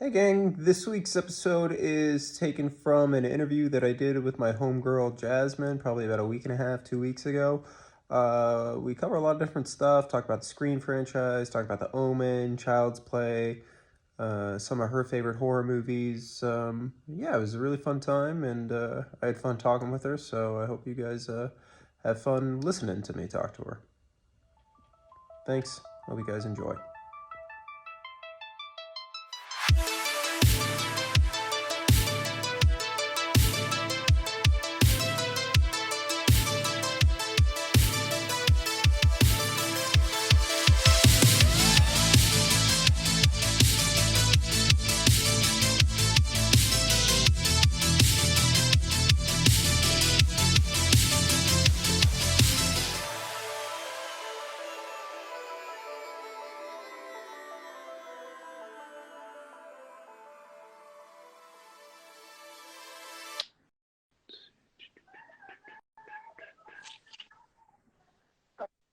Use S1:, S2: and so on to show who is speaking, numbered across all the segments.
S1: Hey gang, this week's episode is taken from an interview that I did with my homegirl Jasmine probably about a week and a half, 2 weeks ago. We cover a lot of different stuff, talk about the Scream franchise, talk about The Omen, Child's Play, some of her favorite horror movies. Yeah, it was a really fun time and I had fun talking with her, so I hope you guys have fun listening to me talk to her. Thanks, hope you guys enjoy.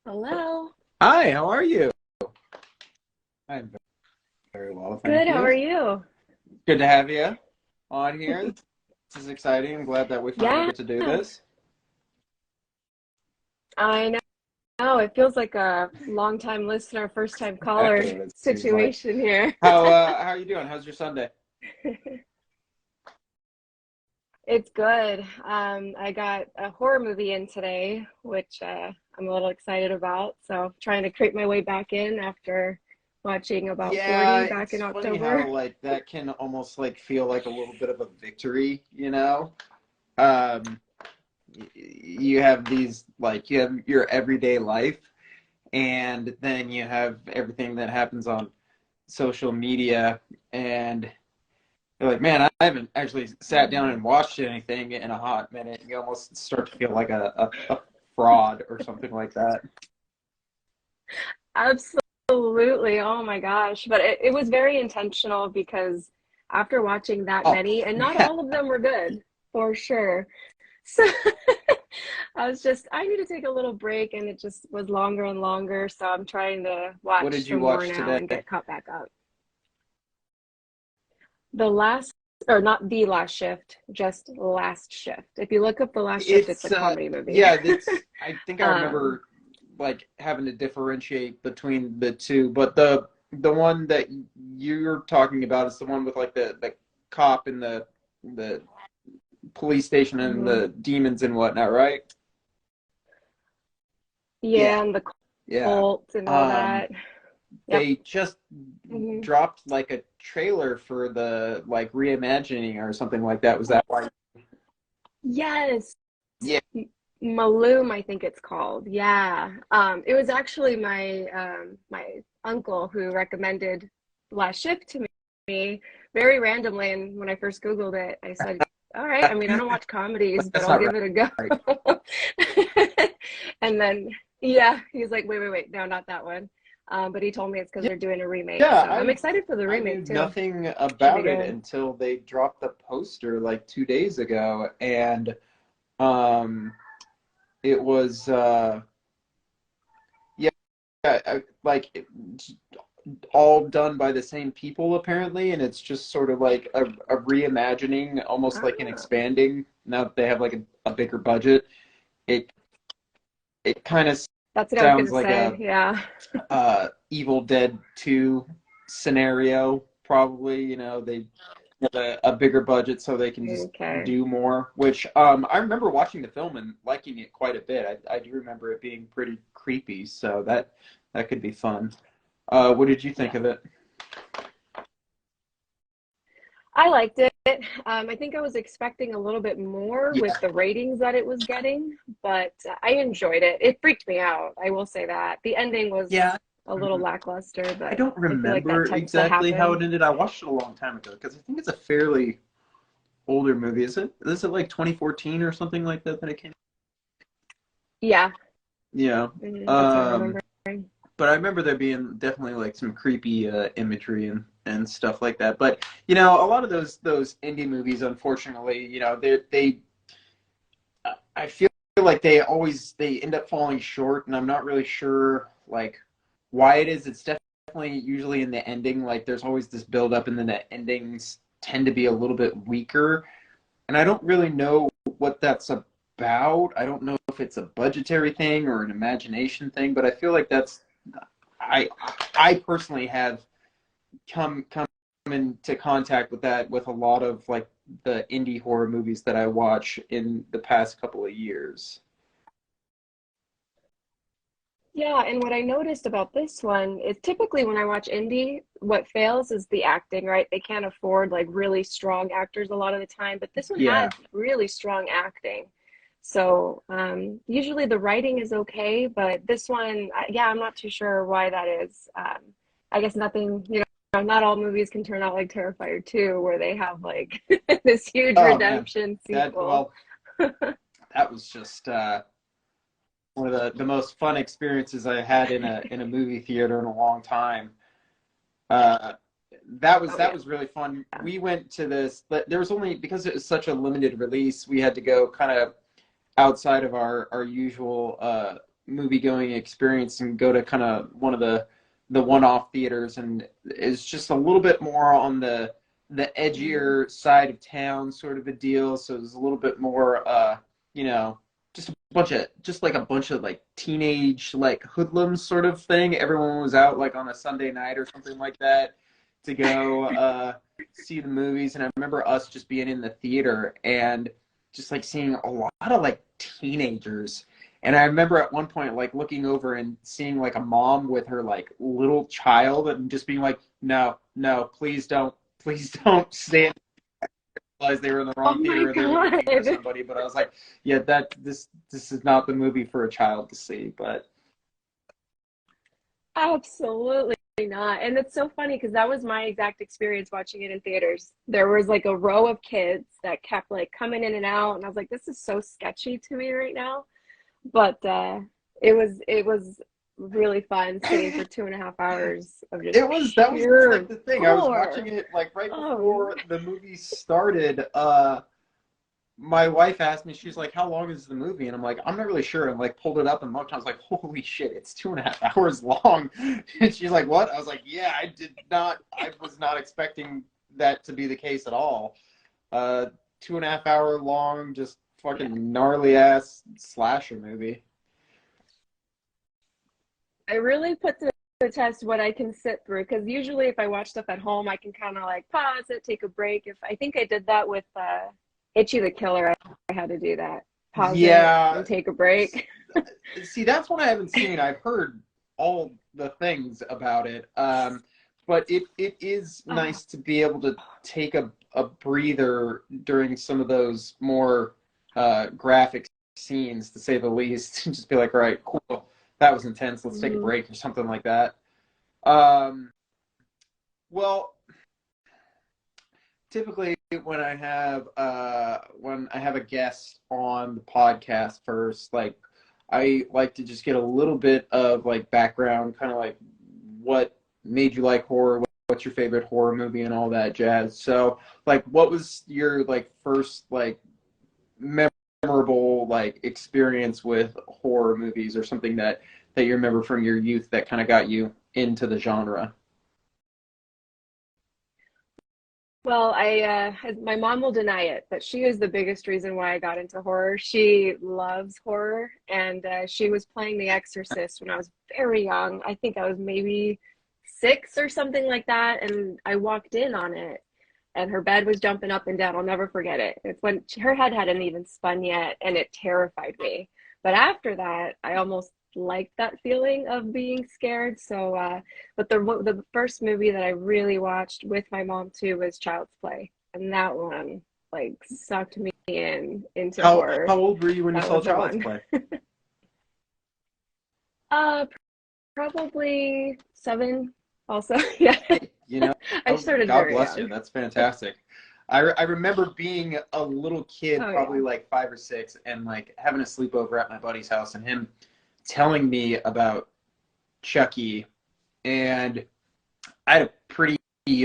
S2: Hello.
S3: Hi, how are you? I'm very well, thank
S2: Good. How
S3: you.
S2: are you?
S3: Good to have you on here. This is exciting. I'm glad that we finally
S2: Yeah,
S3: get to do this.
S2: I know. It feels like a long time listener, first time caller
S3: Exactly what it seems like.
S2: situation here.
S3: How are you doing? How's your Sunday?
S2: It's good. I got a horror movie in today, which I'm a little excited about. So trying to creep my way back in after watching about
S3: Yeah,
S2: 40 back in
S3: it's funny how
S2: October.
S3: like that can almost like feel like a little bit of a victory, you know? Um, you have these like you have your everyday life, and then you have everything that happens on social media, and you're like, man, I haven't actually sat down and watched anything in a hot minute. You almost start to feel like a fraud or something like that.
S2: Absolutely. Oh my gosh. But it was very intentional because after watching that
S3: Oh,
S2: many, and not
S3: yeah.
S2: all of them were good, for sure. So I need to take a little break, and it just was longer and longer. So I'm trying to
S3: What
S2: watch
S3: did you
S2: some more
S3: watch
S2: now
S3: today?
S2: and get caught back up. The last, or not the last shift, just last shift. If you look up the last shift, it's a
S3: It's
S2: comedy movie.
S3: yeah, it's I think I
S2: Um,
S3: remember like having to differentiate between the two, but the one that you're talking about is the one with like the cop and the police station and
S2: mhm.
S3: the demons and whatnot, right? Yeah.
S2: Yeah, and the
S3: Yeah.
S2: cult and all
S3: Um,
S2: that. Yep.
S3: they just
S2: Mhm.
S3: dropped like a trailer for the like reimagining or something like that. Was that why?
S2: Yes.
S3: Yeah.
S2: Maloom, I think it's called. Yeah. It was actually my uncle who recommended Last Ship to me very randomly. And when I first Googled it, I said, all right, I mean, I don't watch comedies, but
S3: That's
S2: I'll
S3: not
S2: give it a
S3: right.
S2: go. And then, yeah, he's like, wait, no, not that one. But he told me it's because
S3: Yeah,
S2: they're doing a remake.
S3: yeah.
S2: So I'm excited for the
S3: I knew
S2: remake too.
S3: nothing
S2: Should be
S3: about it
S2: good.
S3: until they dropped the poster like 2 days ago, and um, it was yeah, like all done by the same people apparently, and it's just sort of like a reimagining, almost like an
S2: Ah,
S3: expanding. Now that they have like a bigger budget, it it kind of
S2: that's what I was
S3: sounds
S2: gonna
S3: like
S2: say. Yeah.
S3: Evil Dead 2 scenario, probably. You know, they have a bigger budget so they can just
S2: Okay.
S3: do more, which I remember watching the film and liking it quite a bit. I do remember it being pretty creepy, so that could be fun. What did you think
S2: Yeah.
S3: of it?
S2: I liked it. I think I was expecting a little bit more with
S3: Yeah.
S2: the ratings that it was getting, but I enjoyed it. It freaked me out, I will say that. The ending was
S3: Yeah.
S2: a little lackluster,
S3: I
S2: but
S3: don't
S2: I feel like that
S3: remember
S2: tends to
S3: exactly how
S2: happen.
S3: it ended. I watched it a long time ago because I think it's a fairly older movie. Is it like 2014 or something like that it came?
S2: Yeah,
S3: Yeah.
S2: that's what I'm
S3: Um,
S2: remembering.
S3: but I remember there being definitely like some creepy imagery and stuff like that. But you know, a lot of those indie movies, unfortunately, you know, they I feel like they end up falling short, and I'm not really sure like why it is. It's usually in the ending, like there's always this build up and then the endings tend to be a little bit weaker. And I don't really know what that's about. I don't know if it's a budgetary thing or an imagination thing, but I feel like that's I I personally have come into contact with that with a lot of like the indie horror movies that I watch in the past couple of years.
S2: Yeah, and what I noticed about this one is typically when I watch indie, what fails is the acting, right? They can't afford like really strong actors a lot of the time, but this one
S3: Yeah.
S2: had really strong acting. So usually the writing is okay, but this one, yeah, I'm not too sure why that is. I guess nothing, not all movies can turn out like Terrifier 2, where they have like this huge
S3: Oh man,
S2: redemption
S3: that
S2: sequel.
S3: that was just one of the most fun experiences I had in a movie theater in a long time. Uh,
S2: Oh
S3: that
S2: yeah.
S3: was really fun. We went to this, but there was only because it was such a limited release, we had to go kind of outside of our usual movie going experience and go to kind of one of the one-off theaters, and it's just a little bit more on the
S2: Mhm.
S3: edgier side of town sort of a deal. So it was a little bit more you know, just like a bunch of like teenage like hoodlums sort of thing. Everyone was out like on a Sunday night or something like that to go see the movies, and I remember us just being in the theater and just like seeing a lot of like teenagers. And I remember at one point like looking over and seeing like a mom with her like little child and just being like, no, no, please don't stand. Realized they were in the
S2: Oh
S3: wrong
S2: my
S3: theater and they were looking for
S2: God.
S3: somebody. But I was like, yeah, this is not the movie for a child to see. But
S2: Absolutely not. And it's so funny because that was my exact experience watching it in theaters. There was like a row of kids that kept like coming in and out, and I was like, this is so sketchy to me right now. But it was really fun sitting for 2.5 hours of just
S3: it was that was like
S2: pure
S3: the thing. I was watching
S2: gore.
S3: it like right
S2: Oh,
S3: before the movie started. My wife asked me, she's like, "How long is the movie?" And I'm like, "I'm not really sure." And like pulled it up and looked. I was like, "Holy shit, it's 2.5 hours long." And she's like, "What?" I was like, "Yeah, I was not expecting that to be the case at all." 2.5 hour long, just
S2: yeah.
S3: fucking gnarly ass slasher movie.
S2: I really put to the test what I can sit through because usually if I watch stuff at home, I can kind of like pause it, take a break. If I think I did that with Itchy the Killer, I had to do that. Pause it
S3: Yeah,
S2: and take a break.
S3: see, that's one I haven't seen. I've heard all the things about it, but it is
S2: Oh,
S3: nice to be able to take a breather during some of those more graphic scenes, to say the least, and just be like, all right, cool, that was intense. Let's take a
S2: mhm.
S3: break or something like that. Um, well, typically when I have a guest on the podcast first, like I like to just get a little bit of like background, kind of like what made you like horror, what's your favorite horror movie, and all that jazz. So, like, what was your like first like memorable like experience with horror movies, or something that you remember from your youth that kind of got you into the genre?
S2: Well, my mom will deny it, but she is the biggest reason why I got into horror. She loves horror, and she was playing The Exorcist when I was very young. I think I was maybe 6 or something like that, and I walked in on it, and her bed was jumping up and down. I'll never forget it. It's when her head hadn't even spun yet, and it terrified me. But after that, I almost liked that feeling of being scared. So, but the first movie that I really watched with my mom too was Child's Play, and that one like sucked me into
S3: How
S2: horror.
S3: old were you when you
S2: That
S3: saw
S2: was the
S3: Child's
S2: one.
S3: Play?
S2: Uh, Probably 7. Also, yeah,
S3: Hey, you know,
S2: I started
S3: God
S2: very
S3: bless you.
S2: young.
S3: That's fantastic. I remember being a little kid,
S2: Oh
S3: probably
S2: yeah.
S3: like 5 or 6, and like having a sleepover at my buddy's house, and him telling me about Chucky. And I had a pretty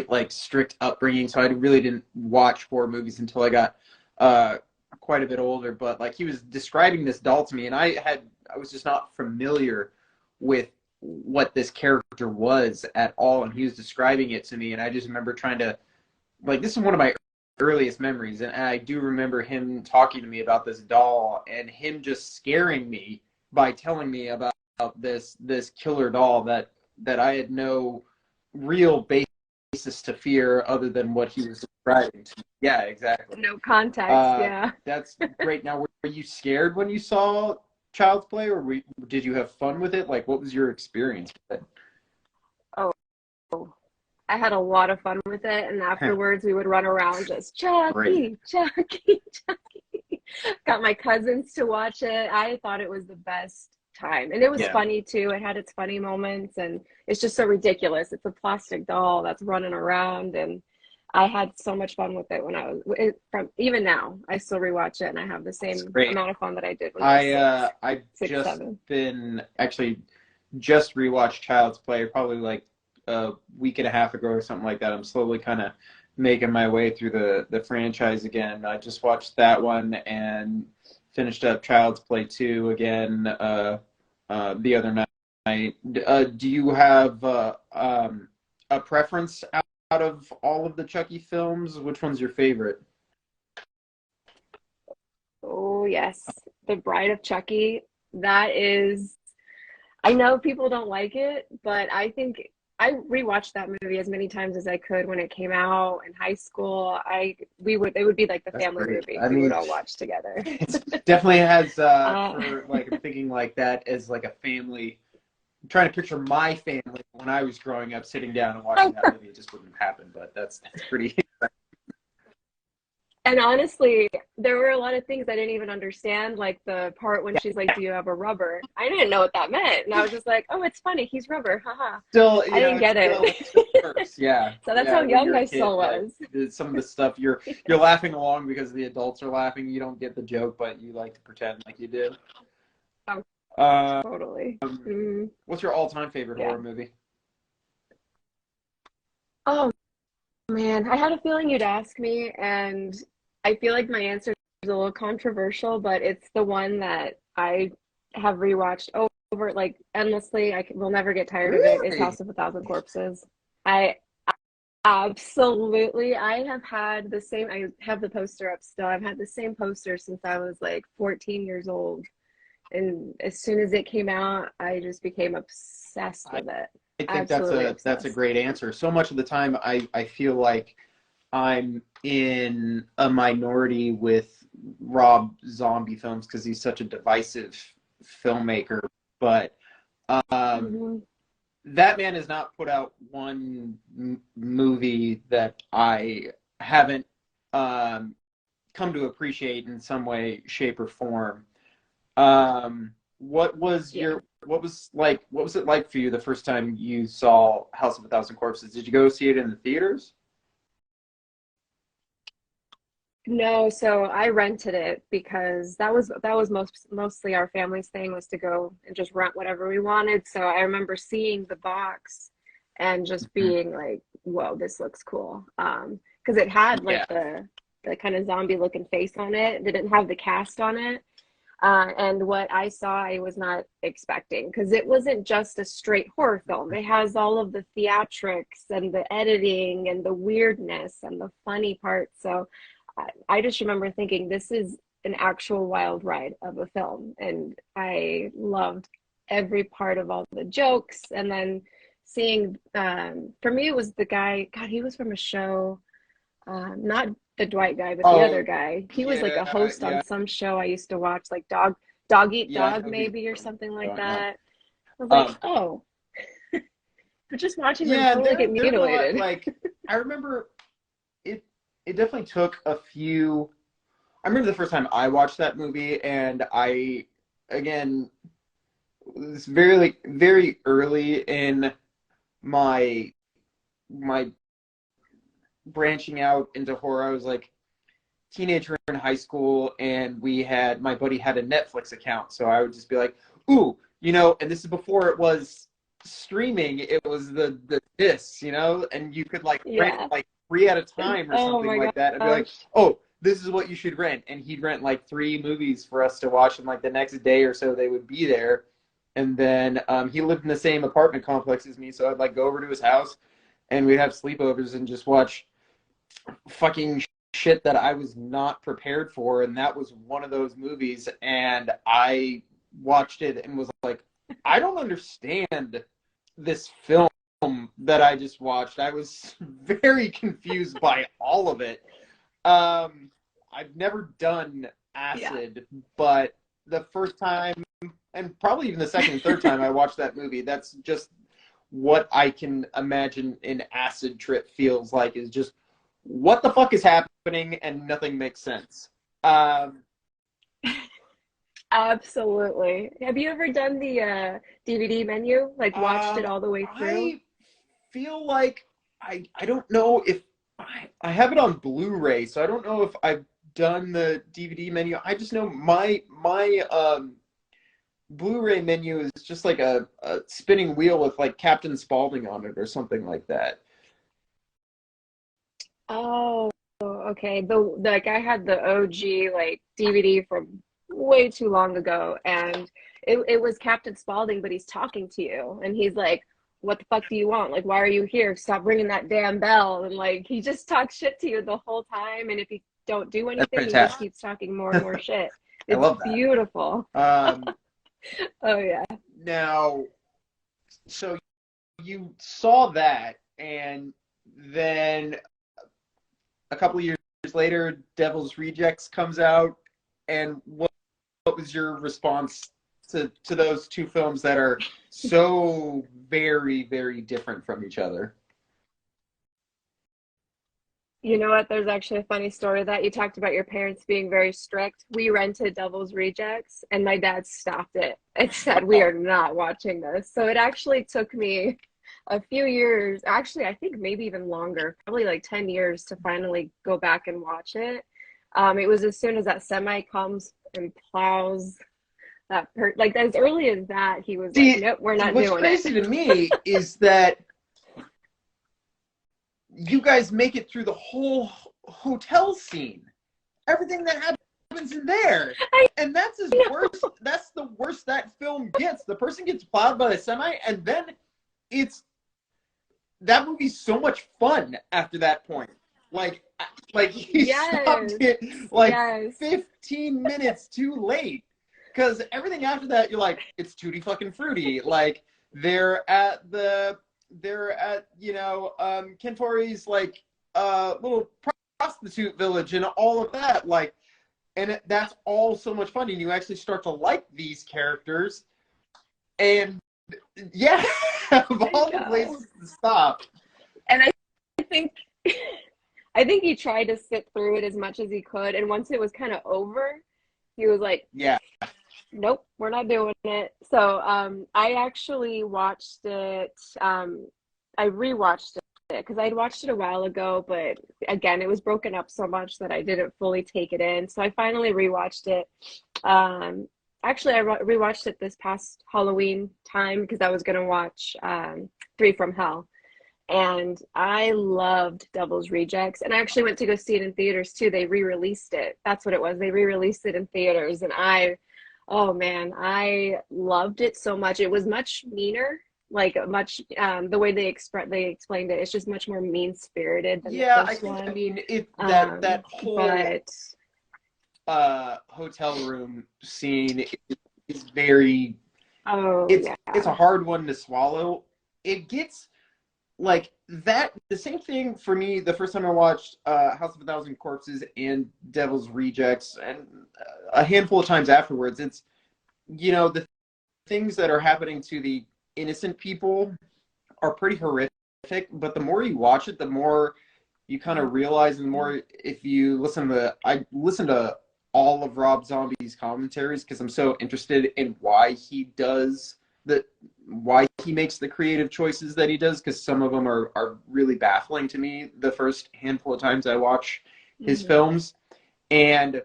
S3: like strict upbringing, so I really didn't watch horror movies until I got uh, quite a bit older. But like he was describing this doll to me, and I was just not familiar with what this character was at all, and he was describing it to me, and I just remember trying to, like, this is one of my earliest memories, and I do remember him talking to me about this doll and him just scaring me by telling me about this killer doll that I had no real basis to fear other than what he was describing to me. Yeah, exactly.
S2: No context, yeah.
S3: That's great. Now, were you scared when you saw Child's Play, or did you have fun with it? Like, what was your experience with it?
S2: Oh, I had a lot of fun with it, and afterwards we would run around just Chucky, Chucky, Chucky. Got my cousins to watch it. I thought it was the best time, and it was funny too. It had its funny moments, and it's just so ridiculous. It's a plastic doll that's running around, and I had so much fun with it when I was from. Even now, I still rewatch it, and I have the same amount of fun that I did when I was
S3: I've just
S2: 7.
S3: been actually just rewatched Child's Play probably like a week and a half ago or something like that. I'm slowly kind of making my way through the franchise again. I just watched that one and finished up Child's Play 2 again the other night. Do you have a preference out of all of the Chucky films? Which one's your favorite?
S2: Oh yes, The Bride of Chucky. That is, I know people don't like it, but I think I rewatched that movie as many times as I could when it came out in high school. It would be like the family movie. We would all watch together.
S3: It definitely has for like, I'm thinking like that as like a family. I'm trying to picture my family when I was growing up sitting down and watching that movie. It just wouldn't happen, but that's pretty.
S2: And honestly, there were a lot of things I didn't even understand, like the part when she's like, "Do you have a rubber?" I didn't know what that meant, and I was just like, "Oh, it's funny. He's rubber, haha."
S3: Still,
S2: I didn't get it.
S3: Still works. Yeah.
S2: So that's how young I still was.
S3: Some of the stuff you're laughing along because the adults are laughing. You don't get the joke, but you like to pretend like you do.
S2: Totally.
S3: What's your all-time favorite horror movie?
S2: Oh man, I had a feeling you'd ask me, and I feel like my answer is a little controversial, but it's the one that I have rewatched over like endlessly. Will never get tired of it. It's House of a Thousand Corpses. I absolutely, I have had the same. I have the poster up still. I've had the same poster since I was like 14 years old. And as soon as it came out, I just became obsessed with it.
S3: I think that's a great answer. So much of the time, I feel like I'm in a minority with Rob Zombie films because he's such a divisive filmmaker. But that man has not put out one movie that I haven't come to appreciate in some way, shape, or form. What was it like for you the first time you saw House of a Thousand Corpses? Did you go see it in the theaters?
S2: No, so I rented it because that was mostly our family's thing, was to go and just rent whatever we wanted. So I remember seeing the box and just being like, "Whoa, this looks cool." Because it had like the kind of zombie looking face on it. It didn't have the cast on it. And what I saw, I was not expecting, because it wasn't just a straight horror film. It has all of the theatrics and the editing and the weirdness and the funny parts. So I just remember thinking, this is an actual wild ride of a film. And I loved every part of all the jokes. And then seeing, for me, it was the guy, God, he was from a show, not the Dwight guy, but the other guy. He was like a host on some show I used to watch, like Dog Eat Dog, maybe, or something like that. I was like, oh, we're just watching them totally get mutilated.
S3: Like, I remember it definitely took a few. I remember the first time I watched that movie, and again, it was very early in my branching out into horror. I was like teenager in high school, and my buddy had a Netflix account, so I would just be like, ooh, and this is before it was streaming, it was the discs, and you could like rent like 3 at a time or something like that, and be like, oh, this is what you should rent. And he'd rent like 3 movies for us to watch, and like the next day or so they would be there. And then he lived in the same apartment complex as me, so I'd like go over to his house and we'd have sleepovers and just watch fucking shit that I was not prepared for. And that was one of those movies. And I watched it and was like, I don't understand this film that I just watched. I was very confused by all of it. I've never done acid, but the first time, and probably even the second and third time I watched that movie, that's just what I can imagine an acid trip feels like, is just what the fuck is happening and nothing makes sense.
S2: Absolutely. Have you ever done the DVD menu? Like watched it all the way through?
S3: I feel like I don't know if I have it on Blu-ray, so I don't know if I've done the DVD menu. I just know my Blu-ray menu is just like a spinning wheel with like Captain Spaulding on it or something like that.
S2: Oh, okay. Like I had the OG like DVD from way too long ago, and it was Captain Spaulding, but he's talking to you, and he's like, "What the fuck do you want? Like, why are you here? Stop ringing that damn bell!" And like he just talks shit to you the whole time, and if you don't do
S3: That's
S2: anything, he just
S3: fantastic.
S2: keeps talking more and more shit.
S3: I
S2: It's
S3: love that.
S2: beautiful. Oh yeah.
S3: Now, so you saw that, and then a couple of years later, Devil's Rejects comes out, and what was your response to those two films that are so very, very different from each other?
S2: You know what? There's actually a funny story that you talked about your parents being very strict. We rented Devil's Rejects, and my dad stopped it and said, "We are not watching this." So it actually took me a few years, actually, I think maybe even longer, probably like 10 years to finally go back and watch it. It was as soon as that semi comes and plows like as early as that, he was like,
S3: See,
S2: "Nope, we're not
S3: what's
S2: doing
S3: crazy
S2: it."
S3: to me is that you guys make it through the whole hotel scene. Everything that happens in there.
S2: I
S3: And that's his
S2: know.
S3: worst. That's the worst that film gets. The person gets plowed by a semi, and then it's that movie's so much fun after that point. Like, he stopped
S2: Yes.
S3: it like
S2: Yes.
S3: 15 minutes too late. Because everything after that, you're like, it's tutti fucking fruity. Like, they're at Kentori's like little prostitute village and all of that. Like, and that's all so much fun, and you actually start to like these characters. And yeah, of all the places to stop.
S2: And I think I think he tried to sit through it as much as he could, and once it was kind of over, he was like,
S3: Yeah.
S2: "Nope, we're not doing it." So I actually watched it. I rewatched it because I'd watched it a while ago, but again, it was broken up so much that I didn't fully take it in. So I finally rewatched it. Actually, I rewatched it this past Halloween time because I was gonna watch Three from Hell. And I loved Devil's Rejects. And I actually went to go see it in theaters too. They re-released it. That's what it was. They re-released it in theaters. And oh man, I loved it so much. It was much meaner, like much the way they explained it. It's just much more mean-spirited than the
S3: Yeah,
S2: first one.
S3: I mean, that whole
S2: But
S3: hotel room scene is very.
S2: oh
S3: It's
S2: yeah.
S3: it's a hard one to swallow. It gets like that. The same thing for me the first time I watched House of a Thousand Corpses and Devil's Rejects, and a handful of times afterwards. It's the things that are happening to the innocent people are pretty horrific. But the more you watch it, the more you kind of realize, and the more if you I listen to all of Rob Zombie's commentaries because I'm so interested in why he makes the creative choices that he does, because some of them are really baffling to me the first handful of times I watch his films. And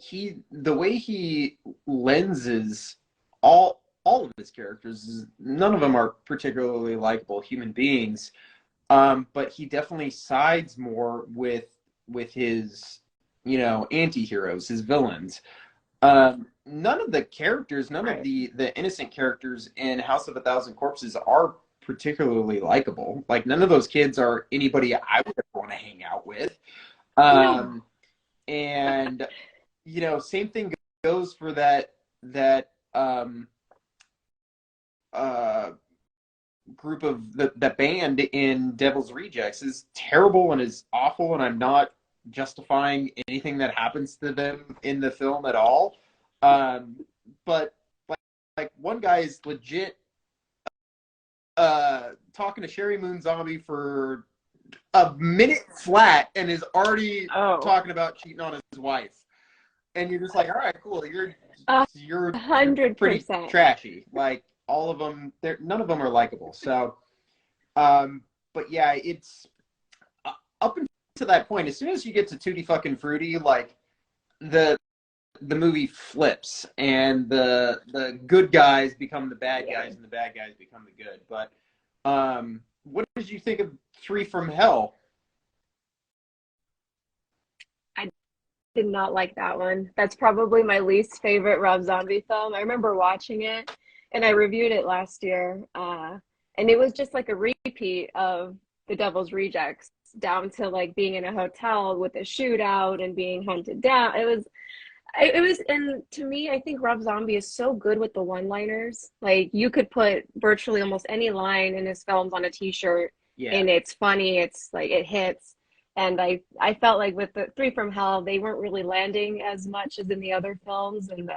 S3: the way he lenses all of his characters, none of them are particularly likable human beings, but he definitely sides more with his anti-heroes, his villains. None of the characters, none of
S2: Right.
S3: the innocent characters in House of a Thousand Corpses are particularly likable. Like none of those kids are anybody I would ever want to hang out with.
S2: No.
S3: Um, and same thing goes for that uh group of that band in Devil's Rejects is terrible and is awful, and I'm not justifying anything that happens to them in the film at all. Um, but like one guy is legit talking to Sherry Moon Zombie for a minute flat and is already
S2: Oh,
S3: talking about cheating on his wife. And you're just like, all right, cool.
S2: a
S3: You're
S2: hundred
S3: pretty
S2: percent.
S3: trashy. Like all of them, none of them are likable. So, but yeah, it's up until that point. As soon as you get to Tutti fucking Fruity, like the the movie flips and the good guys become the bad
S2: Yeah.
S3: guys and the bad guys become the good. But what did you think of Three from Hell?
S2: I did not like that one. That's probably my least favorite Rob Zombie film. I remember watching it and I reviewed it last year. And it was just like a repeat of The Devil's Rejects, down to like being in a hotel with a shootout and being hunted down. And to me, I think Rob Zombie is so good with the one-liners. Like you could put virtually almost any line in his films on a t-shirt
S3: Yeah,
S2: and it's funny, it's like it hits. And I felt like with the Three from Hell, they weren't really landing as much as in the other films, and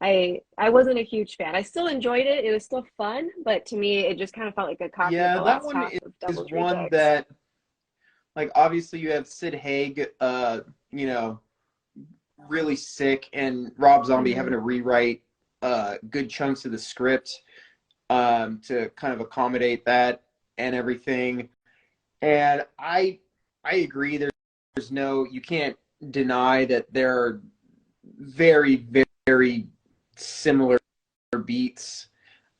S2: I wasn't a huge fan. I still enjoyed it. It was still fun, but to me, it just kind of felt like a copy of
S3: yeah,
S2: the
S3: that
S2: last
S3: one
S2: half of
S3: is
S2: Devil's
S3: one
S2: Rejects.
S3: that like obviously you have Sid Haig, you know, really sick, and Rob Zombie having
S2: Hmm.
S3: to rewrite good chunks of the script to kind of accommodate that and everything. And I agree. There's no you can't deny that there are very very similar beats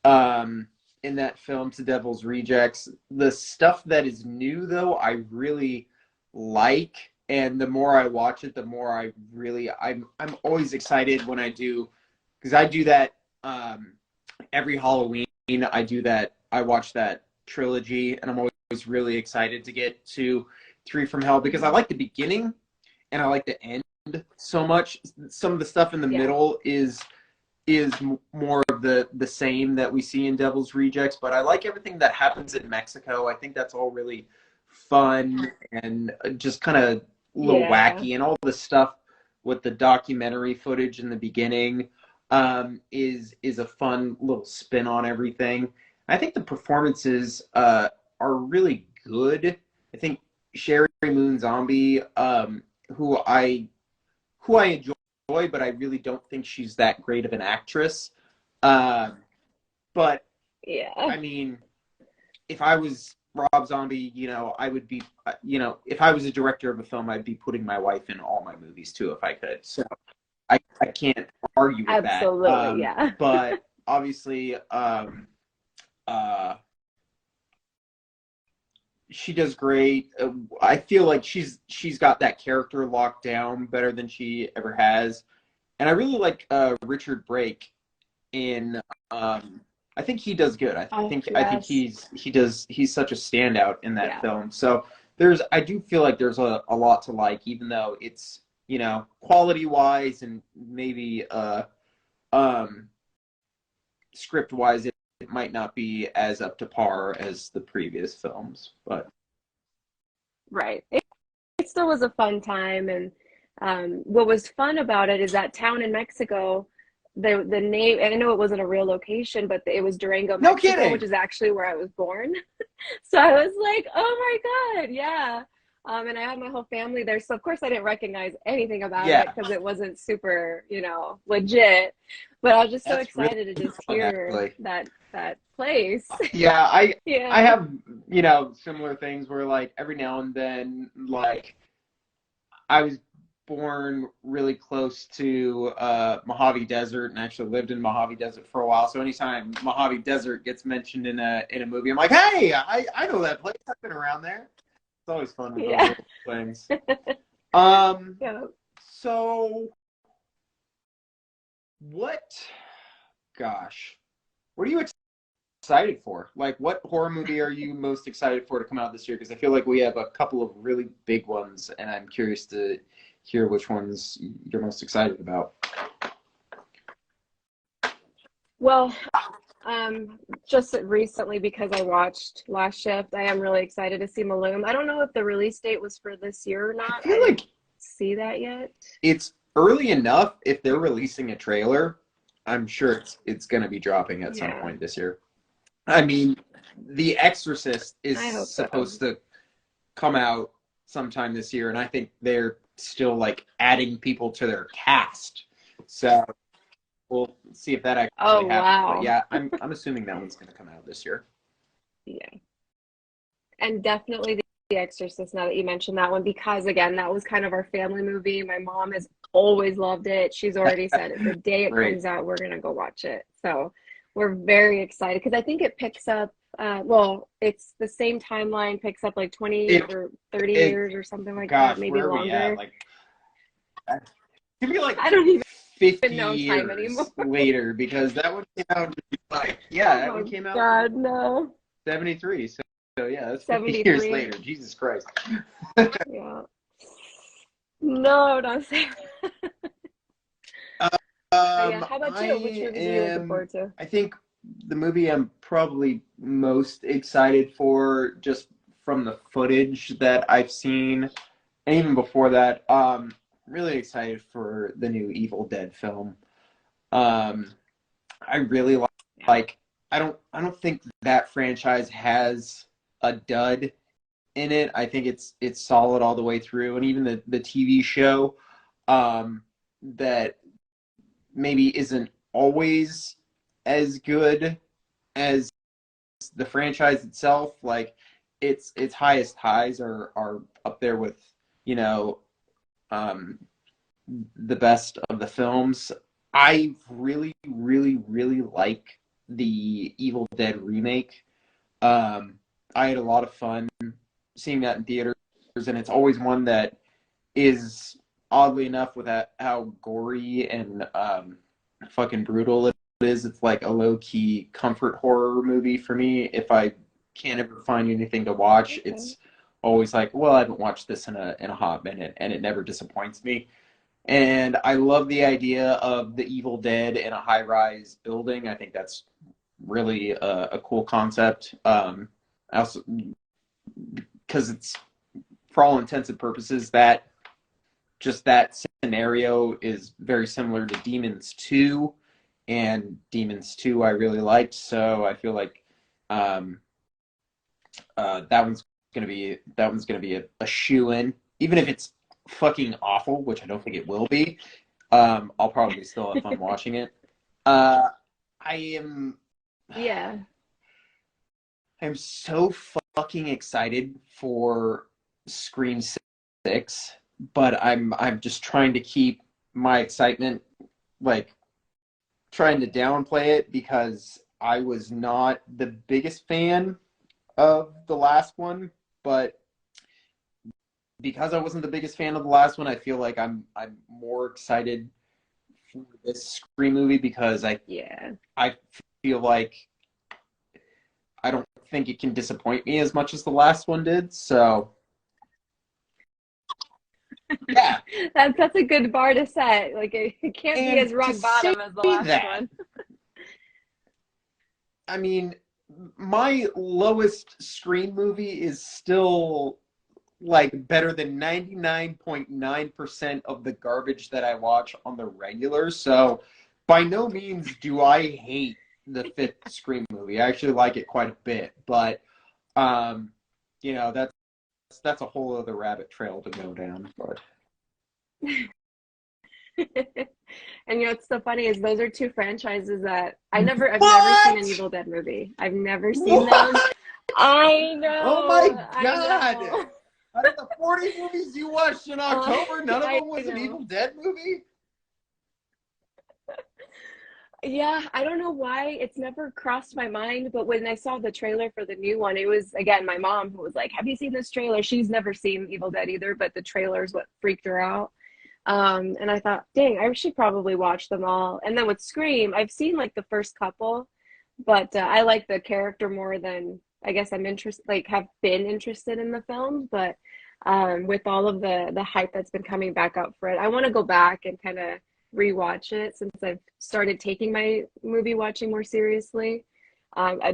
S3: um, in that film to Devil's Rejects. The stuff that is new, though, I really like, and the more I watch it, the more I'm always excited when I do because I do that every Halloween. I do that. I watch that trilogy, and I'm always really excited to get to Three from Hell because I
S2: Hmm.
S3: like the beginning and I like the end so much. Some of the stuff in the
S2: Yeah.
S3: middle is more of the same that we see in Devil's Rejects, but I like everything that happens in Mexico. I think that's all really fun and just kind of a little
S2: Yeah.
S3: wacky, and all the stuff with the documentary footage in the beginning is a fun little spin on everything. I think the performances are really good. I think Sherry Moon Zombie, who I enjoy, but I really don't think she's that great of an actress. Um, but
S2: Yeah.
S3: I mean, if I was Rob Zombie, I would be, if I was a director of a film, I'd be putting my wife in all my movies too if I could. So I can't argue with that.
S2: Absolutely. Yeah.
S3: But obviously, uh, she does great. I feel like she's got that character locked down better than she ever has. And I really like Richard Brake in I think he does good.
S2: Oh,
S3: I think
S2: yes.
S3: he's such a standout in that
S2: Yeah.
S3: film. So I do feel like there's a lot to like, even though it's, quality wise and maybe um script wise it might not be as up to par as the previous films. But
S2: Right. It still was a fun time. And what was fun about it is that town in Mexico, the name, and I know it wasn't a real location, but it was Durango,
S3: no
S2: Mexico, which
S3: kidding.
S2: is actually where I was born. So I was like, oh my God, yeah. And I had my whole family there. So of course I didn't recognize anything about it
S3: Yeah,
S2: because it wasn't super, legit. But I was just so
S3: that's really
S2: excited to just
S3: fun
S2: hear
S3: actually.
S2: that place.
S3: Yeah, I
S2: Yeah.
S3: have similar things where like every now and then like I was born really close to Mojave Desert and actually lived in Mojave Desert for a while. So anytime Mojave Desert gets mentioned in a movie, I'm like, hey, I know that place. I've been around there. It's always fun with those
S2: Yeah.
S3: little things. Um,
S2: Yeah.
S3: so What, gosh, what are you excited for? Like, what horror movie are you most excited for to come out this year? Because I feel like we have a couple of really big ones, and I'm curious to hear which ones you're most excited about.
S2: Well, just recently because I watched Last Shift, I am really excited to see Malum. I don't know if the release date was for this year or
S3: I
S2: not. I
S3: feel like
S2: didn't see that yet.
S3: it's early enough. If they're releasing a trailer, I'm sure it's going to be dropping at some
S2: Yeah,
S3: point this year. I mean, The Exorcist is
S2: I hope so.
S3: supposed to come out sometime this year, and I think they're still like adding people to their cast. So we'll see if that actually
S2: Oh,
S3: happens. But
S2: wow.
S3: yeah, I'm assuming that one's going to come out this year.
S2: Yeah. And definitely The Exorcist, now that you mentioned that one, because again, that was kind of our family movie. My mom has always loved it. She's already said the day it
S3: Great.
S2: comes out, we're gonna go watch it. So we're very excited because I think it picks up well, it's the same timeline, picks up like 20
S3: It
S2: or 30
S3: it
S2: years or something like that,
S3: gosh,
S2: maybe
S3: where are we at?
S2: longer.
S3: Like, give me like
S2: I don't even
S3: 50
S2: know time anymore.
S3: years later because that one came out like yeah, that one
S2: Oh
S3: came out
S2: God, no.
S3: 73. So yeah, that's 50 years
S2: 73.
S3: later. Jesus Christ.
S2: Yeah. No, don't say that. But yeah, how about you? Which movies are you looking forward to?
S3: I think the movie I'm probably most excited for just from the footage that I've seen, and even before that, really excited for the new Evil Dead film. Um, I really
S2: Yeah.
S3: like, I don't think that franchise has a dud in it. I think it's solid all the way through, and even the TV show that maybe isn't always as good as the franchise itself. Like its highest highs are up there with you know um, the best of the films. I really really really like the Evil Dead remake. Um, I had a lot of fun seeing that in theaters, and it's always one that is oddly enough with that how gory and fucking brutal it is. It's like a low key comfort horror movie for me. If I can't ever find anything to watch,
S2: Okay.
S3: it's always like, well, I haven't watched this in a hot minute, and it never disappoints me. And I love the idea of the Evil Dead in a high rise building. I think that's really a cool concept. I also because it's for all intents and purposes that just that scenario is very similar to Demons 2, and Demons 2 I really liked, so I feel like um, that one's gonna be a shoe in, even if it's fucking awful, which I don't think it will be. I'll probably still have fun watching it. Uh, I am
S2: Yeah.
S3: I'm so fucking excited for Scream 6, but I'm just trying to keep my excitement, like trying to downplay it because I was not the biggest fan of the last one, but because I wasn't the biggest fan of the last one, I feel like I'm more excited for this Scream movie because
S2: Yeah.
S3: I feel like I don't think it can disappoint me as much as the last one did. So yeah,
S2: That's a good bar to set. Like it can't be
S3: and
S2: as
S3: to
S2: rock
S3: say
S2: bottom as the last
S3: that,
S2: one.
S3: I mean, my lowest Scream movie is still like better than 99.9% of the garbage that I watch on the regular. So by no means do I hate the fifth Scream movie. I actually like it quite a bit, but um, that's a whole other rabbit trail to go down. But
S2: And it's so funny is those are two franchises that I've never seen an
S3: what?
S2: Evil Dead movie. I've never seen them.
S3: What?
S2: I
S3: Oh my
S2: know. I
S3: God!
S2: know.
S3: Out of the 40 movies you watched in
S2: Uh,
S3: October, none of
S2: I
S3: them was an
S2: know.
S3: Evil Dead movie?
S2: Yeah, I don't know why it's never crossed my mind, but when I saw the trailer for the new one, it was again my mom who was like, "Have you seen this trailer?" She's never seen Evil Dead either, but the trailer is what freaked her out. And I thought, dang, I should probably watch them all. And then with Scream, I've seen like the first couple, but I like the character more than I guess I'm interested, like have been interested in the film. But with all of the hype that's been coming back up for it, I want to go back and kind of rewatch it since I've started taking my movie watching more seriously.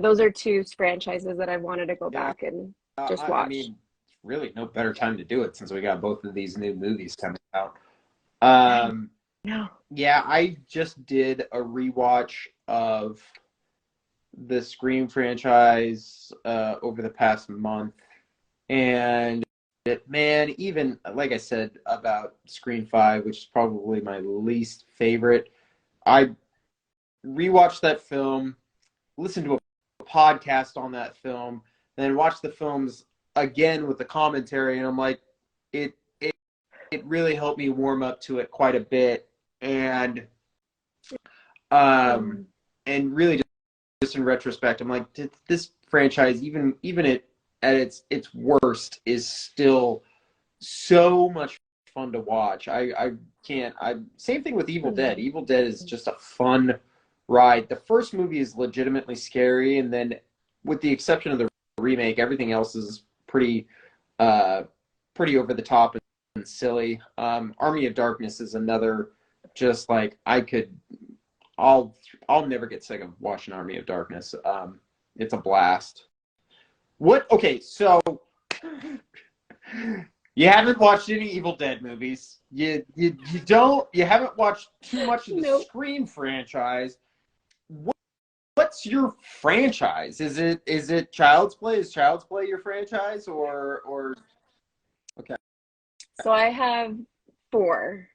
S2: Those are two franchises that I wanted to go
S3: Yeah.
S2: back and just
S3: I
S2: watch.
S3: mean, really no better time to do it since we got both of these new movies coming out.
S2: I
S3: Um,
S2: know.
S3: yeah, I just did a rewatch of the Scream franchise over the past month, and man, even like I said about Scream 5, which is probably my least favorite, I rewatched that film, listened to a podcast on that film, then watched the films again with the commentary, and I'm like, it it it really helped me warm up to it quite a bit, and um
S2: Mm.
S3: and really just in retrospect, I'm like, this franchise, even at its worst, is still so much fun to watch. I can't. I Same thing with Evil Dead.
S2: Mhm.
S3: Evil Dead is just a fun ride. The first movie is legitimately scary, and then with the exception of the remake, everything else is uh, pretty over the top and silly. Army of Darkness is another. Just like I'll I'll never get sick of watching Army of Darkness. It's a blast. What? Okay, so you haven't watched any Evil Dead movies. You haven't watched too much of the
S2: Nope.
S3: Scream franchise. What, what's your franchise? Is it Child's Play? Is Child's Play your franchise or okay?
S2: So I have four.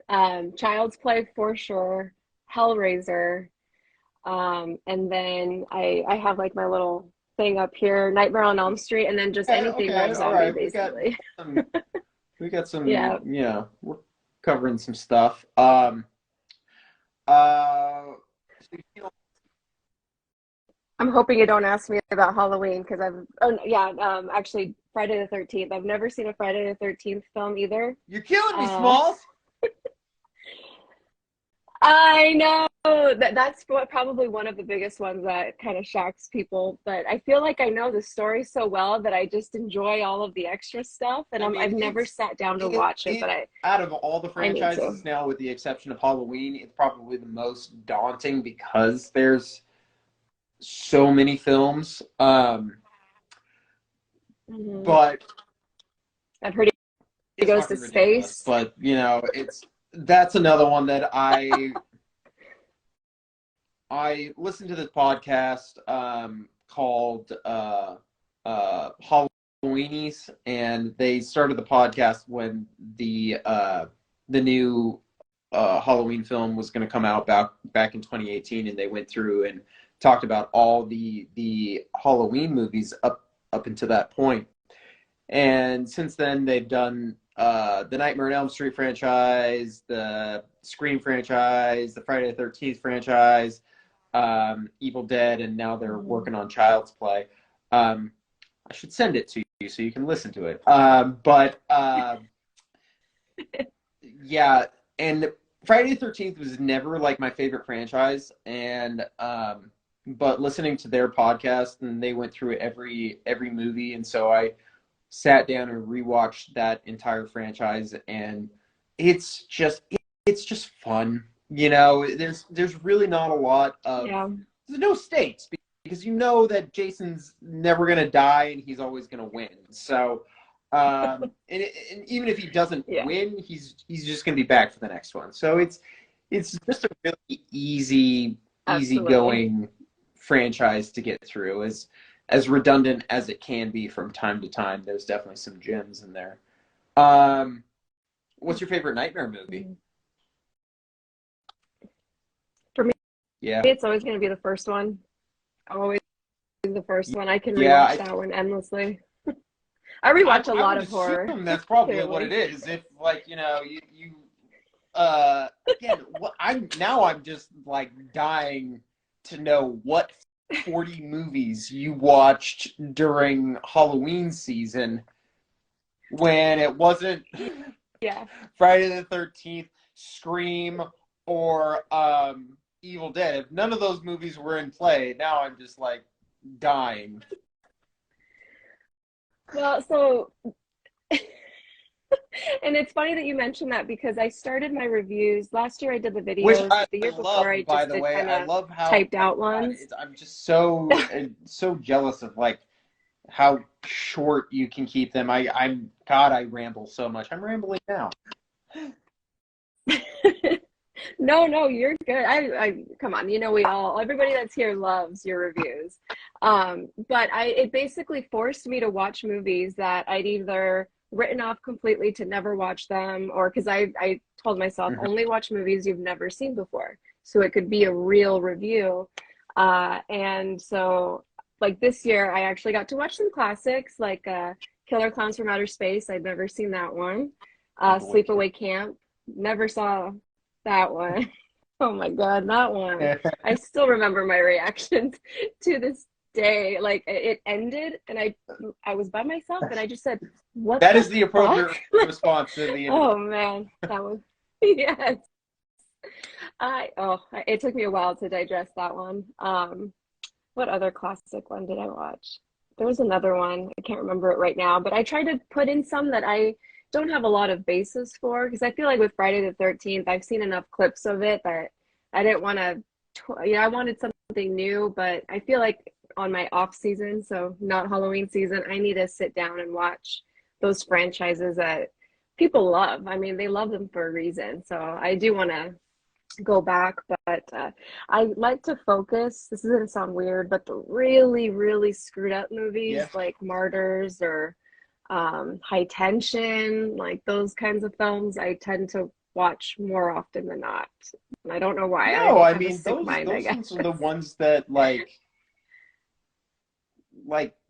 S2: Child's Play for sure, Hellraiser, and then I have like my little thing up here, Nightmare on Elm Street, and then just
S3: Okay,
S2: anything
S3: okay,
S2: Rob
S3: all
S2: Zombie,
S3: right.
S2: basically.
S3: Some we got some
S2: Yeah.
S3: we're covering some stuff. So
S2: I'm hoping you don't ask me about Halloween because oh yeah, actually Friday the 13th. I've never seen a Friday the 13th film either.
S3: you're killing me,
S2: Uh,
S3: Smalls.
S2: I know that's what probably one of the biggest ones that kind of shocks people, but I feel like I know the story so well that I just enjoy all of the extra stuff, and
S3: I mean,
S2: I've never sat down to watch it, but
S3: it out of all the
S2: I need to.
S3: franchises now, with the exception of Halloween, it's probably the most daunting because there's so many films.
S2: Hmm.
S3: But
S2: I've heard he
S3: it's
S2: goes to
S3: fucking ridiculous.
S2: space.
S3: But it's that's another one that I listened to this podcast called Halloweenies, and they started the podcast when the new Halloween film was going to come out back in 2018, and they went through and talked about all the Halloween movies up until that point. And since then, they've done the Nightmare on Elm Street franchise, the Scream franchise, the Friday the 13th franchise, Evil Dead, and now they're
S2: Mhm.
S3: working on Child's Play. I should send it to you so you can listen to it. But yeah, and Friday the 13th was never like my favorite franchise, and but listening to their podcast, and they went through every movie, and so I sat down and rewatched that entire franchise, and it's just it's just fun. There's really not a lot of
S2: Yeah.
S3: there's no stakes because you know that Jason's never gonna die and he's always gonna win. So and even if he doesn't
S2: Yeah.
S3: win, he's just gonna be back for the next one. So it's just a really
S2: Absolutely.
S3: easygoing franchise to get through. As redundant as it can be from time to time, there's definitely some gems in there. Um, what's your favorite Nightmare movie?
S2: Mhm. For me,
S3: Yeah,
S2: it's always going to be the first one. Always the first one. I can
S3: yeah.
S2: rewatch that one endlessly. I rewatch a
S3: I
S2: lot
S3: would
S2: of horror,
S3: assume that's probably what it
S2: clearly.
S3: is. If like you again, I'm just like dying to know what 40 movies you watched during Halloween season when it wasn't
S2: Yeah.
S3: Friday the 13th. Scream, or Evil Dead. If none of those movies were in play, now I'm just like dying.
S2: Well, so and it's funny that you mentioned that because I started my reviews last year. I did the
S3: Which
S2: videos,
S3: I
S2: but the year
S3: love,
S2: before I
S3: by
S2: just
S3: the
S2: did
S3: way.
S2: kind
S3: I
S2: of
S3: love how,
S2: typed
S3: like,
S2: out
S3: God,
S2: ones.
S3: I'm just so jealous of like how short you can keep them. I ramble so much. I'm rambling now.
S2: No, you're good. I come on, everybody that's here loves your reviews. But it basically forced me to watch movies that I'd either written off completely to never watch them, or because I told myself
S3: Mhm.
S2: only watch movies you've never seen before, so it could be a real review. And so like this year, I actually got to watch some classics like Killer Clowns from Outer Space. I'd never seen that one. Sleepaway Camp, never saw that one. Oh my God, that one. I still remember my reactions to this day. Like it ended and I was by myself and I just said, "What
S3: That
S2: the
S3: is the
S2: fuck?"
S3: appropriate response to the end of
S2: Oh man, that was yes. It took me a while to digest that one. What other classic one did I watch? There was another one. I can't remember it right now, but I tried to put in some that I don't have a lot of basis for because I feel like with Friday the 13th, I've seen enough clips of it that I didn't want to, I wanted something new, but I feel like on my off season, so not Halloween season, I need to sit down and watch those franchises that people love. I mean, they love them for a reason. So I do want to go back, but I like to focus. This is gonna sound weird, but the really, really screwed up
S3: yeah.
S2: movies like Martyrs or High Tension, like those kinds of films, I tend to watch more often than not. And I don't know why.
S3: No,
S2: I
S3: I
S2: have a
S3: mean
S2: sick mind, I
S3: those
S2: guess.
S3: ones are the ones that like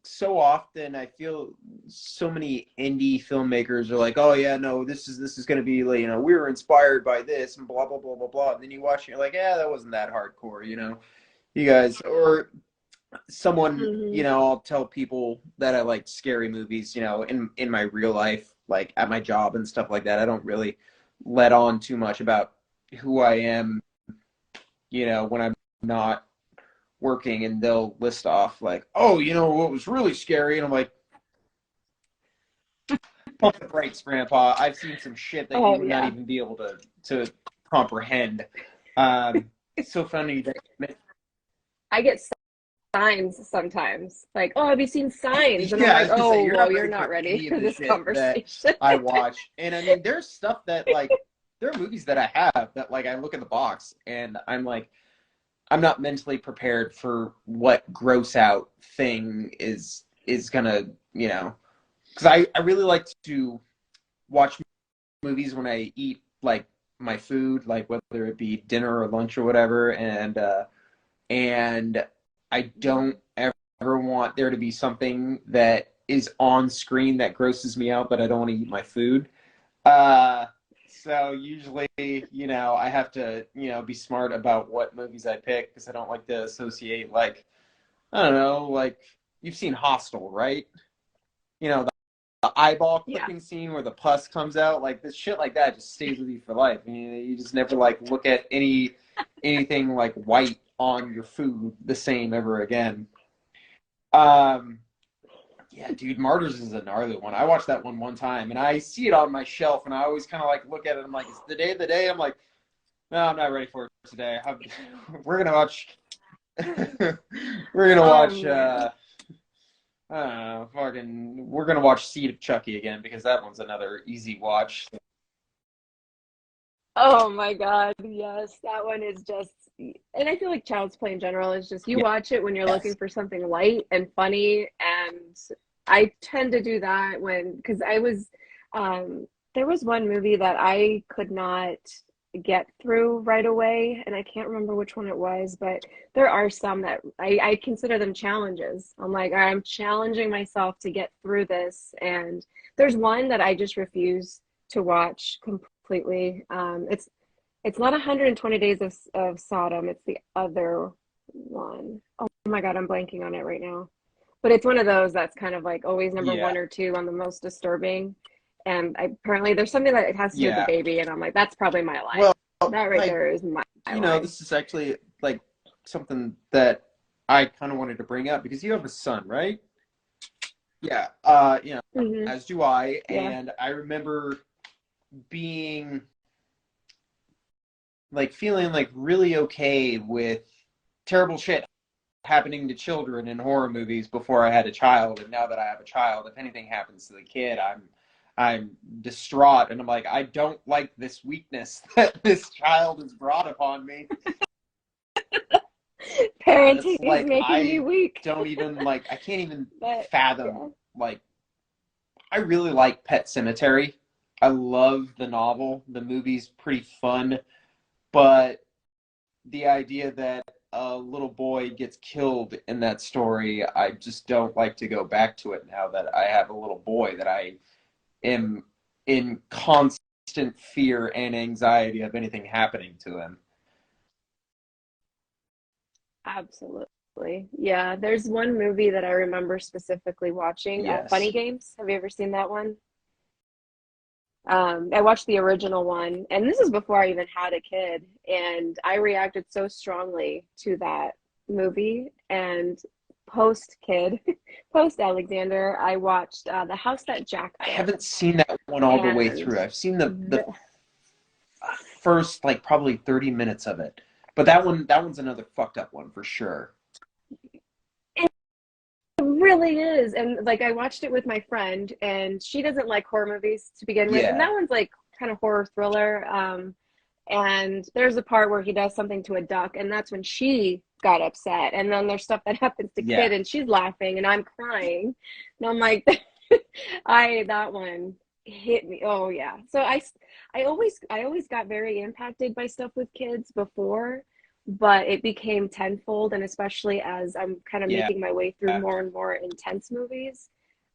S3: so often I feel so many indie filmmakers are like, oh yeah, no, this is gonna be like, we were inspired by this and blah blah blah blah blah. And then you watch and you're like, yeah, that wasn't that hardcore, You guys or someone,
S2: Hmm.
S3: I'll tell people that I like scary movies, in my real life, like at my job and stuff like that. I don't really let on too much about who I am, when I'm not working, and they'll list off like, oh, what was really scary, and I'm like, pump the brakes, Grandpa. I've seen some shit that you
S2: Oh
S3: would not
S2: yeah.
S3: even be able to comprehend. It's so funny that
S2: I get signs sometimes. Like, oh, have you seen Signs? And I'm
S3: yeah, I
S2: like,
S3: was gonna say
S2: oh,
S3: you're
S2: well,
S3: not
S2: you're
S3: ready
S2: not
S3: for
S2: ready
S3: any of
S2: for
S3: the
S2: this
S3: shit that
S2: conversation.
S3: I watch, and I mean, there's stuff that like there are movies that I have that like I look at the box and I'm like, I'm not mentally prepared for what gross out thing is gonna, because I really like to watch movies when I eat like my food, like whether it be dinner or lunch or whatever, and I don't ever want there to be something that is on screen that grosses me out, but I don't want to eat my food. Uh, so usually, I have to, be smart about what movies I pick because I don't like to associate like, I don't know, like you've seen Hostel, right? The eyeball
S2: Yeah.
S3: clipping scene where the pus comes out, like this shit like that just stays with you for life. And you just never like look at anything like white on your food the same ever again. Um, yeah, dude, Martyrs is a gnarly one. I watched that one time, and I see it on my shelf, and I always kind of like look at it. I'm like, it's the day of the day. I'm like, no, I'm not ready for it today. We're gonna watch. We're gonna
S2: Oh
S3: watch.
S2: man.
S3: I don't know, fucking. We're gonna watch Seed of Chucky again because that one's another easy watch.
S2: Oh my God. Yes, that one is just, and I feel like Child's Play in general is just you watch it when you're looking
S3: Yes.
S2: for something light and funny. And I tend to do that because there was one movie that I could not get through right away, and I can't remember which one it was, but there are some that I consider them challenges. I'm like, I'm challenging myself to get through this. And there's one that I just refuse to watch completely. It's not 120 Days of Sodom. It's the other one. Oh my God, I'm blanking on it right now. But it's one of those that's kind of like always number
S3: Yeah.
S2: one or two on the most disturbing. And apparently there's something that it has to do with the
S3: Yeah.
S2: baby, and I'm like, that's probably my line.
S3: Well,
S2: That right
S3: like,
S2: there is my
S3: you know,
S2: line.
S3: this is actually like something that I kind of wanted to bring up because you have a son, right? Yeah. You know,
S2: Hmm.
S3: as do I,
S2: Yeah.
S3: and I remember being like feeling like really okay with terrible shit happening to children in horror movies before I had a child, and now that I have a child, if anything happens to the kid, I'm distraught, and I'm like, I don't like this weakness that this child has brought upon me. And
S2: Parenting
S3: it's
S2: is
S3: like
S2: making me
S3: I
S2: weak.
S3: don't even like I can't even
S2: But
S3: fathom
S2: yeah.
S3: like I really like Pet Cemetery. I love the novel. The movie's pretty fun, but the idea that a little boy gets killed in that story, I just don't like to go back to it now that I have a little boy that I am in constant fear and anxiety of anything happening to him.
S2: Absolutely. Yeah, there's one movie that I remember specifically watching, Funny
S3: Yes.
S2: Games. Have you ever seen that one? I watched the original one, and this is before I even had a kid, and I reacted so strongly to that movie. And post kid, post Alexander, I watched The House That Jack
S3: I
S2: Built,
S3: haven't seen that one all the way
S2: and
S3: through. I've seen the
S2: th
S3: first like probably 30 minutes of it. But that one's another fucked up one for sure.
S2: it really is. And like I watched it with my friend, and she doesn't like horror movies to begin with, and
S3: Yeah.
S2: that one's like kind of horror thriller. And there's a part where he does something to a duck, and that's when she got upset. And then there's stuff that happens to
S3: Yeah.
S2: Kid, and she's laughing, and I'm crying, and I'm like, I that one hit me. Oh yeah. So I always got very impacted by stuff with kids before, but it became tenfold, and especially as I'm kind of
S3: Yeah.
S2: making my way through more and more intense movies,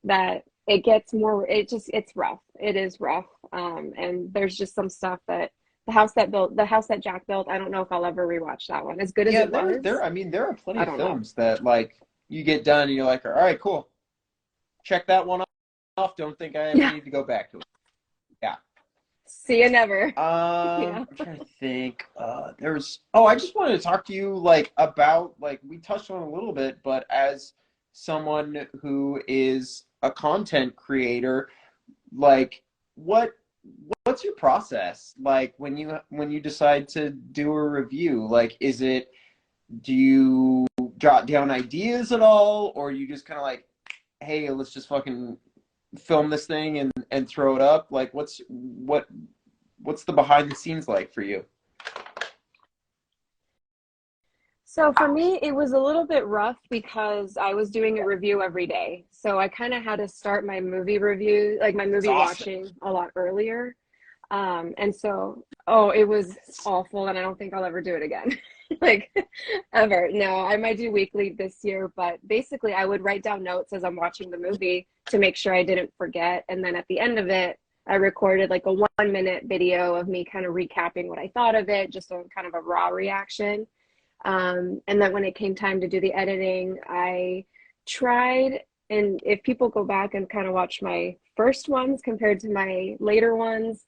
S2: that it gets more. It's rough. It is rough. And there's just some stuff that the house that Jack built. I don't know if I'll ever rewatch that one. As good as
S3: Yeah,
S2: it
S3: there
S2: was,
S3: I mean there are plenty
S2: I
S3: of
S2: don't know.
S3: films that like you get done and you're like, all right, cool. Check that one off. Don't think I ever
S2: Yeah.
S3: need to go back to it. Yeah.
S2: See you never. Yeah.
S3: I'm trying to think. I just wanted to talk to you like about like we touched on a little bit, but as someone who is a content creator, like what what's your process like when you decide to do a review? Like, do you jot down ideas at all, or you just kind of like, hey, let's just fucking film this thing and throw it up? Like, what's the behind the scenes like for you?
S2: So for me, it was a little bit rough because I was doing a review every day. So I kind of had to start my movie review, like my movie
S3: Exhausting.
S2: watching a lot earlier. And so, oh, it was awful, and I don't think I'll ever do it again. Like, ever. No, I might do weekly this year, but basically, I would write down notes as I'm watching the movie to make sure I didn't forget. And then at the end of it, I recorded like a 1 minute video of me kind of recapping what I thought of it, just a kind of a raw reaction. And then when it came time to do the editing, I tried, and if people go back and kind of watch my first ones compared to my later ones,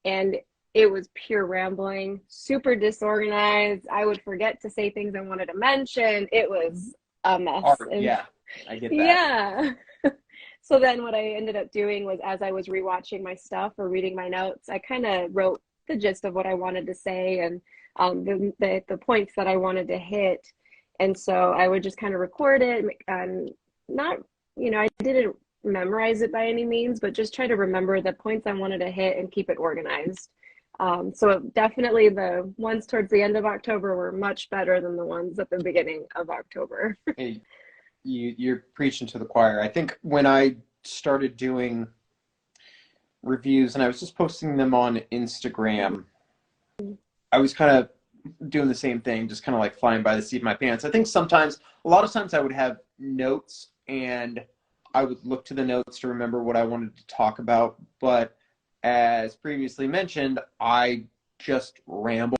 S2: and it was pure rambling, super disorganized. I would forget to say things I wanted to mention. It was a mess.
S3: Art,
S2: And
S3: yeah, I get that.
S2: yeah. So then what I ended up doing was as I was rewatching my stuff or reading my notes, I kind of wrote the gist of what I wanted to say, and the points that I wanted to hit. And so I would just kind of record it, and not, I didn't memorize it by any means, but just try to remember the points I wanted to hit and keep it organized. So definitely the ones towards the end of October were much better than the ones at the beginning of October.
S3: Hey, you're preaching to the choir. I think when I started doing reviews and I was just posting them on Instagram, I was kind of doing the same thing, just kind of like flying by the seat of my pants. I think a lot of times I would have notes and I would look to the notes to remember what I wanted to talk about. But as previously mentioned, I just ramble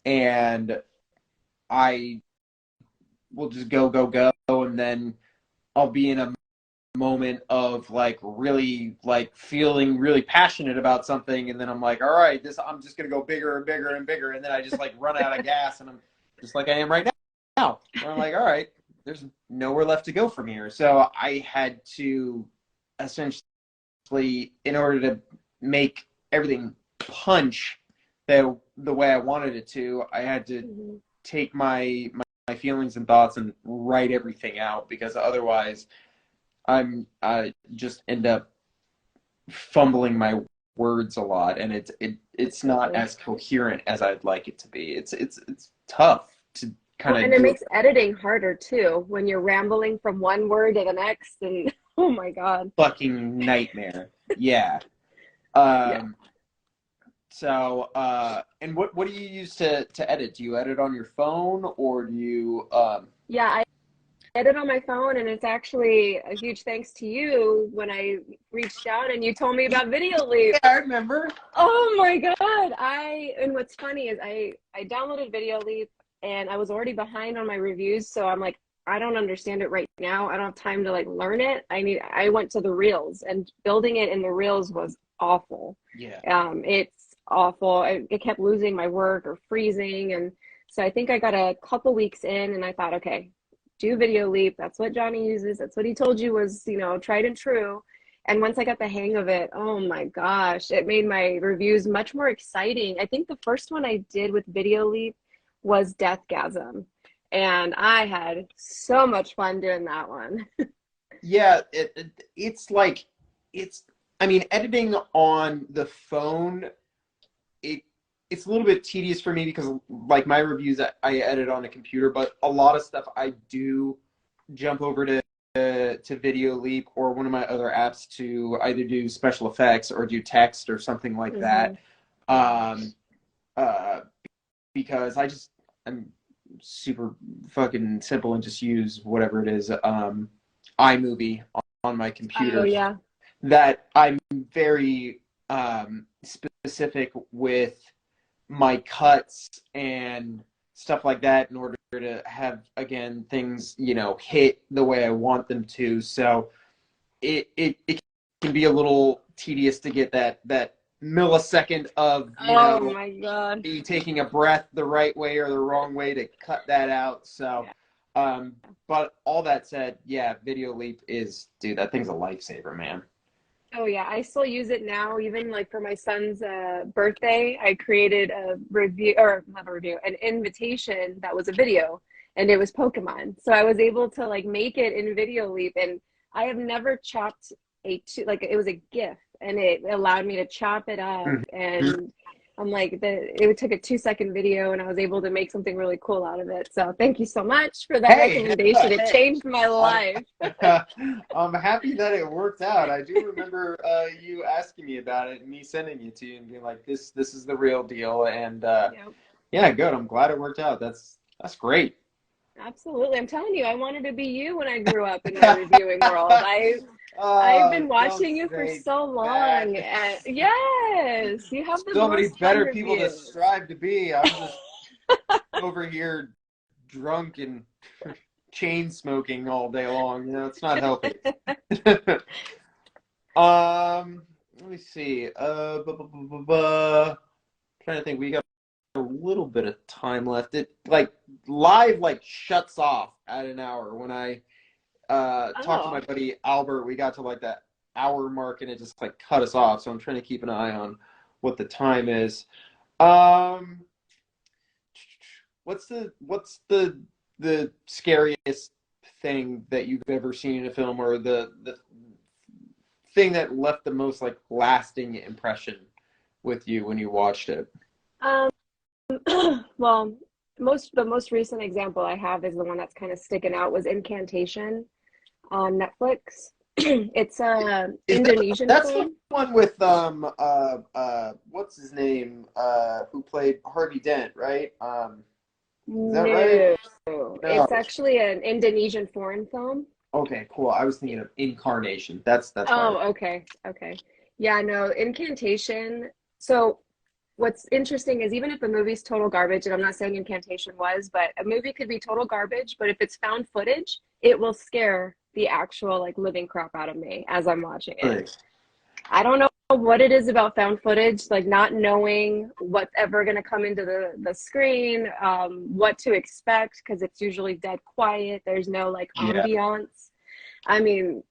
S3: and I will just go, go, go. And then I'll be in a moment of like really like feeling really passionate about something, and then I'm like, all right, I'm just gonna go bigger and bigger and bigger, and then I just like run out of gas, and I'm just like I am right now, where I'm like, all right, there's nowhere left to go from here. So I had to essentially, in order to make everything punch the way I wanted it to, I had to take my feelings and thoughts and write everything out, because otherwise I just end up fumbling my words a lot, and it's not as coherent as I'd like it to be. It's tough to kind of
S2: and it makes editing harder too when you're rambling from one word to the next, and oh my God.
S3: Fucking nightmare. Yeah.
S2: Yeah.
S3: So, and what do you use to edit? Do you edit on your phone, or do you
S2: Yeah, I edit on my phone, and it's actually a huge thanks to you when I reached out and you told me about Video Leap.
S3: Yeah, I remember.
S2: Oh my God. And what's funny is I downloaded Video Leap and I was already behind on my reviews, so I'm like, I don't understand it right now. I don't have time to like learn it. I went to the Reels, and building it in the Reels was awful.
S3: Yeah.
S2: It's awful. It kept losing my work or freezing, and so I think I got a couple weeks in, and I thought, okay, do Video Leap. That's what Jony uses. That's what he told you was, tried and true. And once I got the hang of it, oh my gosh, it made my reviews much more exciting. I think the first one I did with Video Leap was Deathgasm, and I had so much fun doing that one.
S3: Yeah, it's like I mean, editing on the phone, it's a little bit tedious for me, because like my reviews I edit on a computer, but a lot of stuff I do jump over to Video Leap or one of my other apps to either do special effects or do text or something like that. Because I'm super fucking simple and just use whatever it is, iMovie on my computer.
S2: Oh yeah.
S3: That I'm very specific with my cuts and stuff like that, in order to have, again, things hit the way I want them to. So it can be a little tedious to get that millisecond of
S2: Oh my God.
S3: you taking a breath the right way or the wrong way to cut that out. So but all that said, yeah, Video Leap dude, that thing's a lifesaver, man.
S2: Oh yeah, I still use it now. Even like for my son's birthday, I created a review, or not a review, an invitation that was a video, and it was Pokemon. So I was able to like make it in Video Leap, and I have never chopped like it was a GIF, and it allowed me to chop it up, and I'm like, it took a 2-second video, and I was able to make something really cool out of it. So thank you so much for that recommendation. It changed my life.
S3: I'm happy that it worked out. I do remember you asking me about it and me sending it to you and being like, this is the real deal. And yeah, good. I'm glad it worked out. That's great.
S2: Absolutely. I'm telling you, I wanted to be you when I grew up in the reviewing world. I've been watching you for so long. And yes, you have the
S3: so many
S2: most
S3: better
S2: fun
S3: people to
S2: reviews.
S3: strive to be. I'm just over here drunk and chain smoking all day long. It's not healthy. Let me see. Trying to think. We got a little bit of time left. It like live shuts off at an hour. When I talked to my buddy Albert, we got to like that hour mark, and it just cut us off. So I'm trying to keep an eye on what the time is. What's the scariest thing that you've ever seen in a film, or the thing that left the most lasting impression with you when you watched it?
S2: Well, the most recent example I have is the one that's kind of sticking out was Incantation on Netflix. It's a Indonesian
S3: that's
S2: film.
S3: the one with what's his name, who played Harvey Dent, right? Is that right?
S2: No,
S3: No.
S2: it's actually an Indonesian foreign film.
S3: Okay, cool. I was thinking of Incarnation. That's
S2: Oh, okay. Yeah, no, Incantation. So what's interesting is, even if a movie's total garbage, and I'm not saying Incantation was, but a movie could be total garbage, but if it's found footage, it will scare the actual like living crap out of me as I'm watching it.
S3: Right.
S2: I don't know what it is about found footage, like not knowing what's ever going to come into the screen, what to expect, because it's usually dead quiet. There's no like
S3: Yeah.
S2: ambiance. I mean,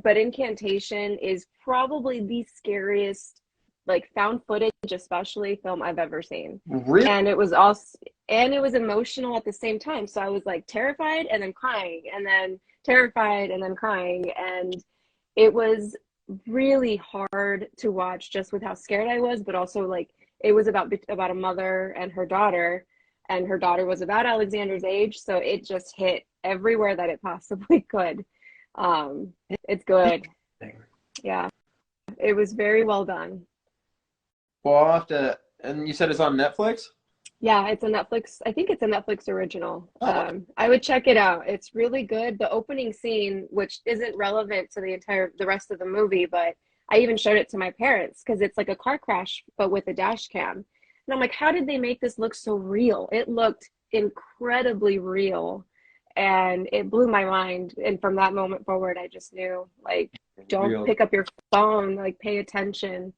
S2: but Incantation is probably the scariest, like found footage, especially film I've ever seen.
S3: Really?
S2: And it was also, and it was emotional at the same time. So I was like terrified and then crying, and then terrified and then crying. And it was really hard to watch just with how scared I was, but also like it was about a mother and her daughter was about Alexander's age, so it just hit everywhere that it possibly could. It's good. Yeah, it was very well done.
S3: Well, I'll have to. And you said it's on Netflix?
S2: Yeah, it's a Netflix. I think it's a Netflix original.
S3: Oh.
S2: I would check it out. It's really good. The opening scene, which isn't relevant to the rest of the movie, but I even showed it to my parents because it's like a car crash, but with a dash cam. And I'm like, how did they make this look so real? It looked incredibly real, and it blew my mind. And from that moment forward, I just knew, like, don't
S3: Real.
S2: pick up your phone, like, pay attention.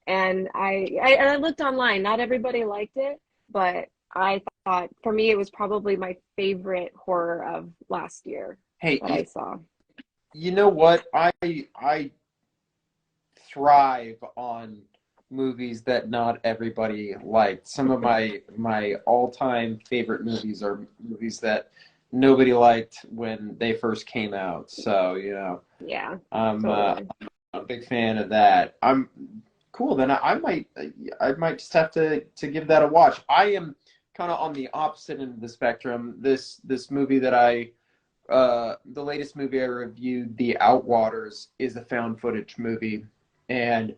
S2: And I looked online. Not everybody liked it, but I thought for me it was probably my favorite horror of last year
S3: Hey,
S2: that I saw.
S3: you know what? I thrive on movies that not everybody liked. Some of my all-time favorite movies are movies that nobody liked when they first came out. So,
S2: Yeah,
S3: I'm
S2: totally.
S3: a big fan of that. I'm cool. Then I might just have to give that a watch. I am kind of on the opposite end of the spectrum. This movie that the latest movie I reviewed, The Outwaters, is a found footage movie, and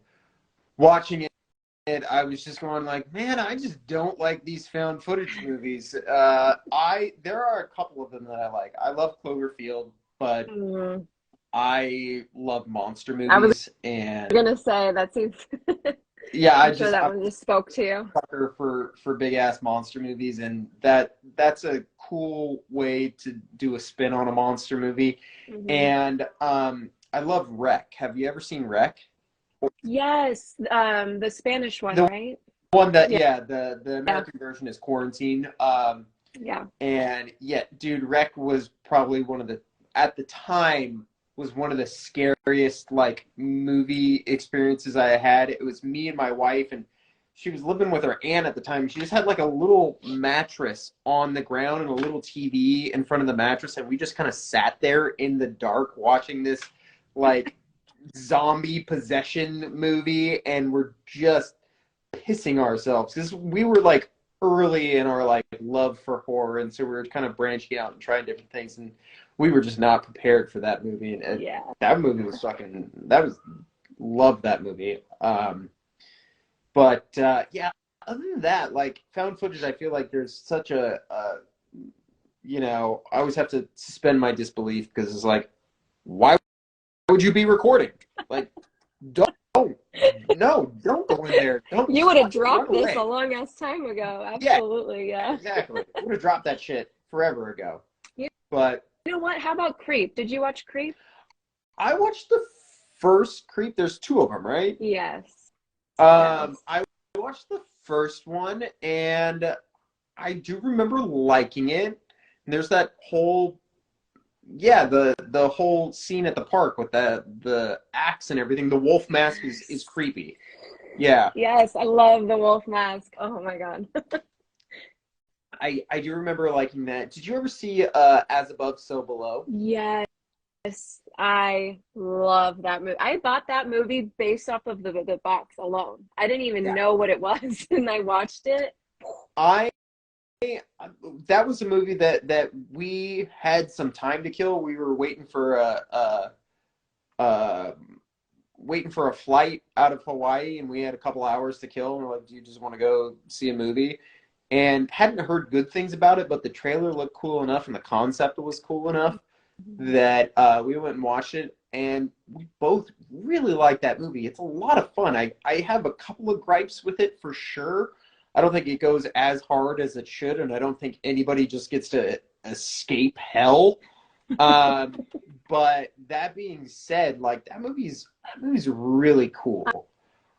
S3: watching it, I was just going like, man, I just don't like these found footage movies. There are a couple of them that I like. I love Cloverfield, but
S2: Mm.
S3: I love monster
S2: I was
S3: movies, and
S2: gonna say that seems.
S3: yeah,
S2: I'm sure that
S3: I'm
S2: one just spoke to you.
S3: a sucker for big ass monster movies, and that's a cool way to do a spin on a monster movie.
S2: Hmm.
S3: And I love Wreck. Have you ever seen Wreck?
S2: Yes, the Spanish one,
S3: The
S2: right?
S3: one that,
S2: Yeah,
S3: yeah, the
S2: yeah,
S3: American version is Quarantine.
S2: yeah.
S3: And yeah, dude, Wreck was probably at the time, was one of the scariest like movie experiences I had. It was me and my wife, and she was living with her aunt at the time. She just had like a little mattress on the ground and a little TV in front of the mattress, and we just kind of sat there in the dark watching this like zombie possession movie, and we're just pissing ourselves because we were like early in our like love for horror, and so we were kind of branching out and trying different things, and we were just not prepared for that movie. And
S2: Yeah.
S3: that movie was love that movie. But yeah, other than that, like found footage, I feel like there's such I always have to suspend my disbelief because it's like, why would you be recording? Like, don't. No, don't go in there. Don't
S2: You would have
S3: run
S2: dropped this
S3: away.
S2: a long ass time ago.
S3: Yeah,
S2: Absolutely, yeah.
S3: exactly. I would have dropped that shit forever ago.
S2: You
S3: But
S2: know what? How about Creep? Did you watch Creep?
S3: I watched the first Creep. There's two of them, right?
S2: Yes. Yes.
S3: I watched the first one, and I do remember liking it. And there's that whole, yeah, the whole scene at the park with the axe and everything. The wolf mask is creepy. Yeah,
S2: Yes, I love the wolf mask. Oh my God.
S3: I do remember liking that. Did you ever see As Above, So Below?
S2: Yes, I love that movie. I bought that movie based off of the box alone. I didn't even
S3: Yeah.
S2: know what it was, and I watched it.
S3: I that was a movie that we had some time to kill. We were waiting for a flight out of Hawaii, and we had a couple hours to kill. And we're like, "Do you just want to go see a movie?" And hadn't heard good things about it, but the trailer looked cool enough, and the concept was cool enough that we went and watched it, and we both really liked that movie. It's a lot of fun. I have a couple of gripes with it for sure. I don't think it goes as hard as it should, and I don't think anybody just gets to escape hell. Um, but that being said, like that movie's really cool.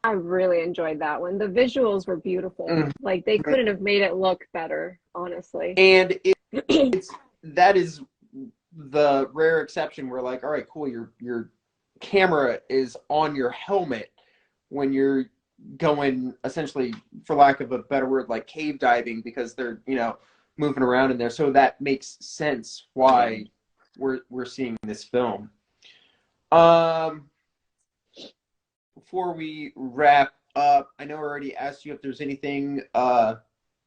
S2: I really enjoyed that one. The visuals were beautiful.
S3: Mhm.
S2: Like they couldn't have made it look better, honestly.
S3: And it's that is the rare exception where like, all right, cool, your camera is on your helmet when you're going essentially, for lack of a better word, like cave diving because they're, moving around in there. So that makes sense why we're seeing this film. Um, Before we wrap up, I know I already asked you if there's anything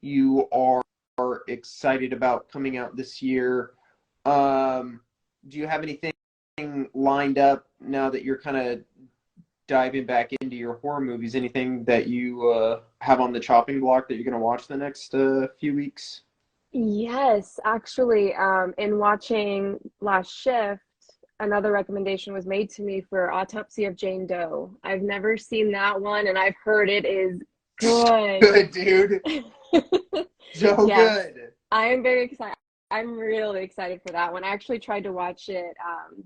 S3: you are excited about coming out this year. Do you have anything lined up now that you're kind of diving back into your horror movies? Anything that you have on the chopping block that you're going to watch the next few weeks?
S2: Yes, actually, in watching Last Shift, another recommendation was made to me for Autopsy of Jane Doe. I've never seen that one, and I've heard it is good.
S3: Good, dude. So
S2: Yes,
S3: good.
S2: I am very excited. I'm really excited for that one. I actually tried to watch it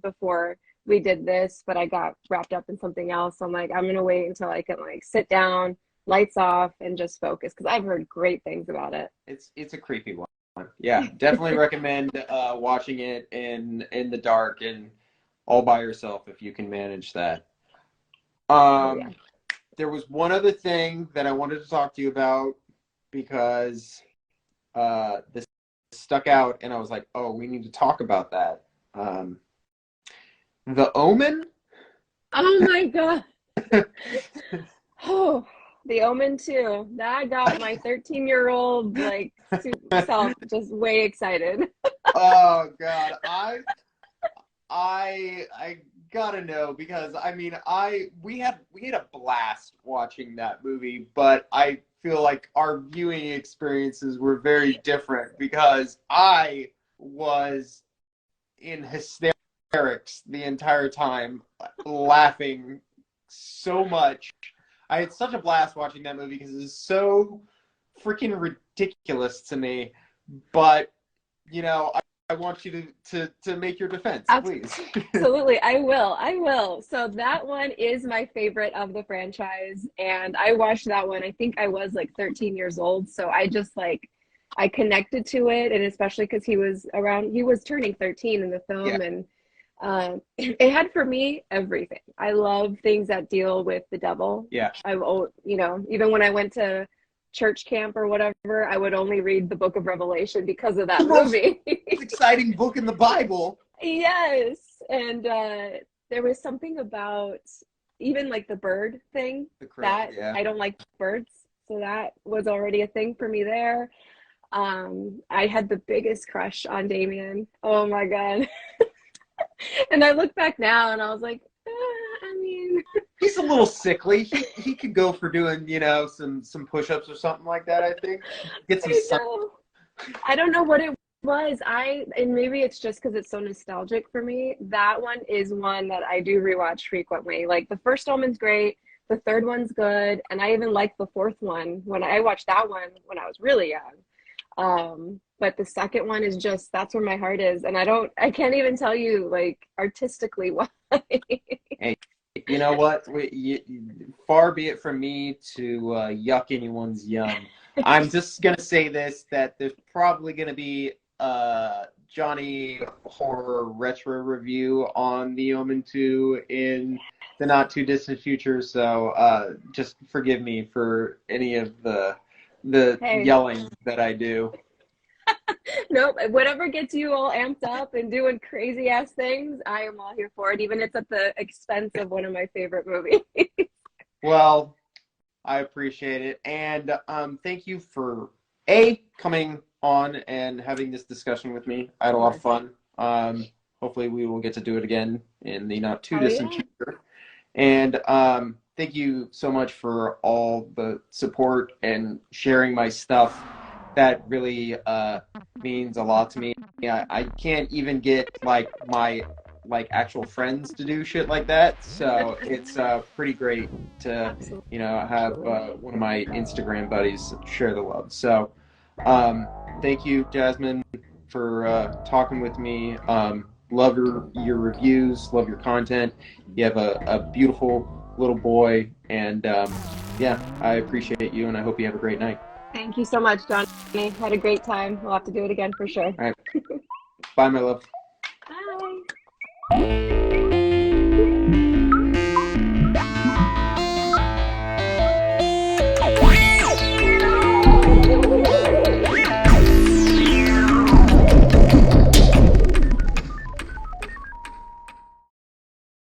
S2: before we did this, but I got wrapped up in something else. So I'm like, I'm gonna wait until I can like sit down, lights off, and just focus because I've heard great things about it.
S3: It's a creepy one. Yeah, definitely recommend watching it in the dark and all by yourself if you can manage that.
S2: Oh yeah.
S3: There was one other thing that I wanted to talk to you about because this stuck out, and I was like, oh, we need to talk about that. The Omen.
S2: Oh my God. Oh, The Omen too. That got my 13-year-old like self just way excited.
S3: Oh God, I gotta know because I mean we had a blast watching that movie, but I feel like our viewing experiences were very different because I was in hysterics the entire time, laughing so much. I had such a blast watching that movie because it's so freaking ridiculous to me. But I want you to make your defense, please.
S2: Absolutely, I will. I will. So that one is my favorite of the franchise, and I watched that one. I think I was like 13 years old, so I just like I connected to it, and especially because he was turning 13 in the
S3: Yeah,
S2: film, and it had for me everything. I love things that deal with the devil.
S3: yeah.
S2: Even when I went to church camp or whatever, I would only read the Book of Revelation because of that
S3: The most
S2: movie.
S3: exciting book in the Bible.
S2: Yes, and there was something about even like the bird thing
S3: The Crow,
S2: that
S3: yeah.
S2: I don't like birds, so that was already a thing for me there. I had the biggest crush on Damien. Oh my God. And I look back now and I was like, I mean,
S3: He's a little sickly. He could go for doing, some push-ups or something like that, I think. Get some
S2: I
S3: sun.
S2: know. I don't know what it was. And maybe it's just because it's so nostalgic for me. That one is one that I do rewatch frequently. Like the first Omen's great, the third one's good, and I even like the fourth one when I watched that one when I was really young. But the second one is just that's where my heart is, and I can't even tell you like artistically why.
S3: Hey, you know what? Far be it from me to yuck anyone's yum. I'm just going to say this, that there's probably going to be a Johnny Horror Retro review on The Omen 2 in the not too distant future, so just forgive me for any of the
S2: Hey,
S3: yelling that I do.
S2: nope. Whatever gets you all amped up and doing crazy ass things, I am all here for it, even if it's at the expense of one of my favorite movies.
S3: Well, I appreciate it. And thank you for coming on and having this discussion with me. I had a
S2: Of
S3: lot of
S2: course.
S3: fun. Hopefully we will get to do it again in the not too
S2: Hell
S3: distant
S2: yeah.
S3: future. And thank you so much for all the support and sharing my stuff. That really means a lot to me. I can't even get like my actual friends to do shit like that. So it's pretty great to have
S2: Absolutely.
S3: one of my Instagram buddies share the love. So thank you, Jasmine, for talking with me. love your reviews, love your content. You have a beautiful little boy, and yeah, I appreciate you, and I hope you have a great night.
S2: Thank you so much, Johnny. Had a great time. We'll have to do it again for sure.
S3: All right. Bye, my love.